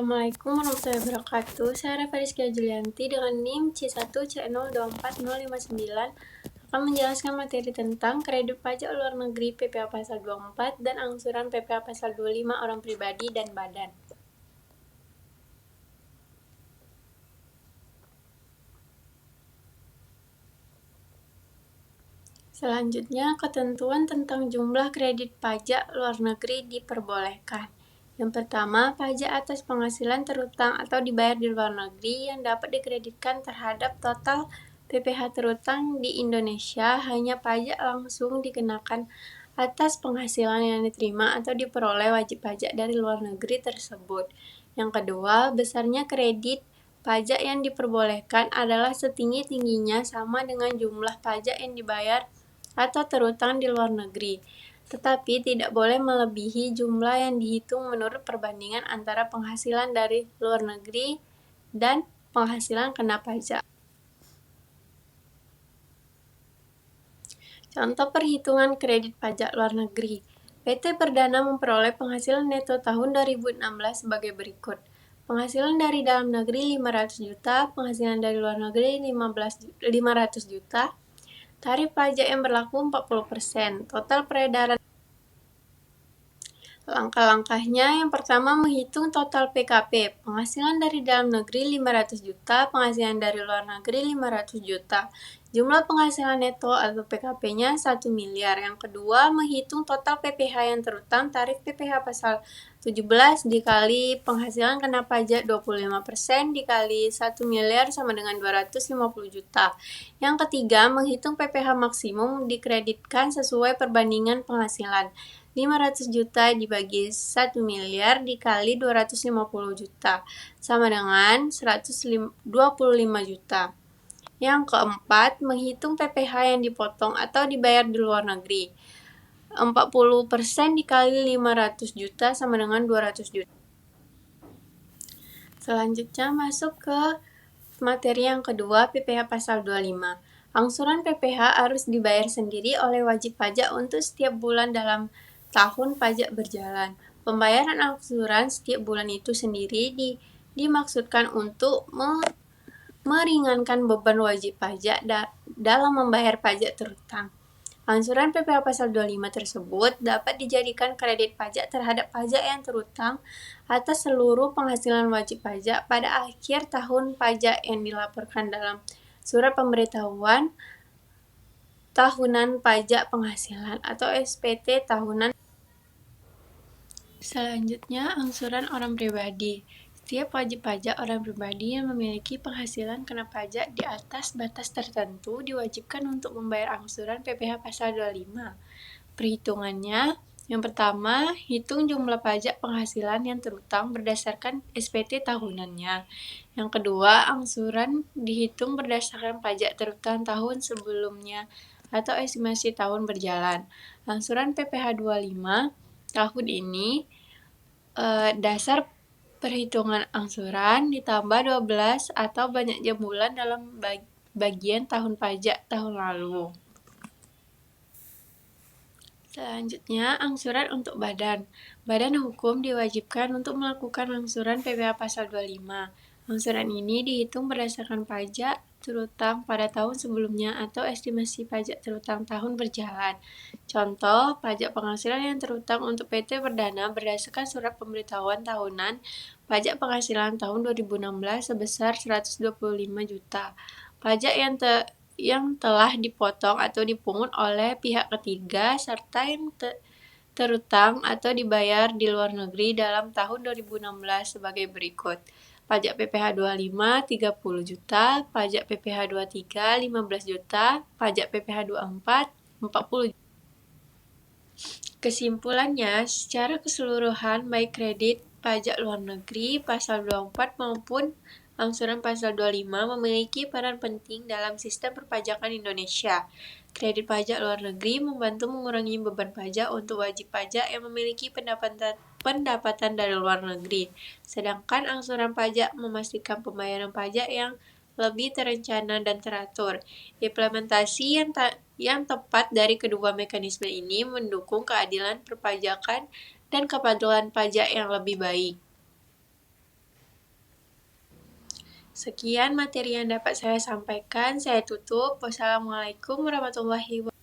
Assalamualaikum warahmatullahi wabarakatuh. Saya Revaliskia Julianti dengan NIM C1C024059 akan menjelaskan materi tentang kredit pajak luar negeri PPh Pasal 24 dan angsuran PPh Pasal 25 orang pribadi dan badan. Selanjutnya, ketentuan tentang jumlah kredit pajak luar negeri diperbolehkan. Yang pertama, pajak atas penghasilan terutang atau dibayar di luar negeri yang dapat dikreditkan terhadap total PPh terutang di Indonesia hanya pajak langsung dikenakan atas penghasilan yang diterima atau diperoleh wajib pajak dari luar negeri tersebut. Yang kedua, besarnya kredit pajak yang diperbolehkan adalah setinggi-tingginya sama dengan jumlah pajak yang dibayar atau terutang di luar negeri, tetapi tidak boleh melebihi jumlah yang dihitung menurut perbandingan antara penghasilan dari luar negeri dan penghasilan kena pajak. Contoh perhitungan kredit pajak luar negeri. PT Perdana memperoleh penghasilan neto tahun 2016 sebagai berikut. Penghasilan dari dalam negeri 500 juta, penghasilan dari luar negeri 500 juta, tarif pajak yang berlaku 40%, total peredaran. Langkah-langkahnya, yang pertama menghitung total PKP, penghasilan dari dalam negeri 500 juta, penghasilan dari luar negeri 500 juta. Jumlah penghasilan neto atau PKP-nya 1 miliar. Yang kedua, menghitung total PPh yang terutang, tarif PPh pasal 17 dikali penghasilan kena pajak 25% dikali 1 miliar sama dengan 250 juta. Yang ketiga, menghitung PPh maksimum dikreditkan sesuai perbandingan penghasilan. 500 juta dibagi 1 miliar dikali 250 juta sama dengan 125 juta. Yang keempat, menghitung PPh yang dipotong atau dibayar di luar negeri. 40% dikali 500 juta sama dengan 200 juta. Selanjutnya masuk ke materi yang kedua, PPh Pasal 25. Angsuran PPh harus dibayar sendiri oleh wajib pajak untuk setiap bulan dalam tahun pajak berjalan. Pembayaran angsuran setiap bulan itu sendiri dimaksudkan untuk meringankan beban wajib pajak dalam membayar pajak terutang. Angsuran PPh Pasal 25 tersebut dapat dijadikan kredit pajak terhadap pajak yang terutang atas seluruh penghasilan wajib pajak pada akhir tahun pajak yang dilaporkan dalam Surat Pemberitahuan Tahunan Pajak Penghasilan atau SPT tahunan. Selanjutnya, angsuran orang pribadi. Setiap wajib pajak orang pribadi yang memiliki penghasilan kena pajak di atas batas tertentu diwajibkan untuk membayar angsuran PPh Pasal 25. Perhitungannya, yang pertama, hitung jumlah pajak penghasilan yang terutang berdasarkan SPT tahunannya. Yang kedua, angsuran dihitung berdasarkan pajak terutang tahun sebelumnya atau estimasi tahun berjalan. Angsuran PPh 25 tahun ini dasar perhitungan angsuran ditambah 12 atau banyak jam bulan dalam bagian tahun pajak tahun lalu. Selanjutnya, angsuran untuk badan. Badan hukum diwajibkan untuk melakukan angsuran PPh Pasal 25. Angsuran ini dihitung berdasarkan pajak terutang pada tahun sebelumnya atau estimasi pajak terutang tahun berjalan. Contoh, pajak penghasilan yang terutang untuk PT Perdana berdasarkan Surat Pemberitahuan Tahunan Pajak Penghasilan tahun 2016 sebesar 125 juta. Pajak yang telah dipotong atau dipungut oleh pihak ketiga serta yang terutang atau dibayar di luar negeri dalam tahun 2016 sebagai berikut. Pajak PPh 25 30 juta, pajak PPh 23 15 juta, pajak PPh 24 40 juta. Kesimpulannya, secara keseluruhan baik kredit pajak luar negeri Pasal 24 maupun angsuran Pasal 25 memiliki peran penting dalam sistem perpajakan Indonesia. Kredit pajak luar negeri membantu mengurangi beban pajak untuk wajib pajak yang memiliki pendapatan dari luar negeri, sedangkan angsuran pajak memastikan pembayaran pajak yang lebih terencana dan teratur. Implementasi yang tepat dari kedua mekanisme ini mendukung keadilan perpajakan dan kepatuhan pajak yang lebih baik. Sekian materi yang dapat saya sampaikan. Saya tutup. Wassalamualaikum warahmatullahi wabarakatuh.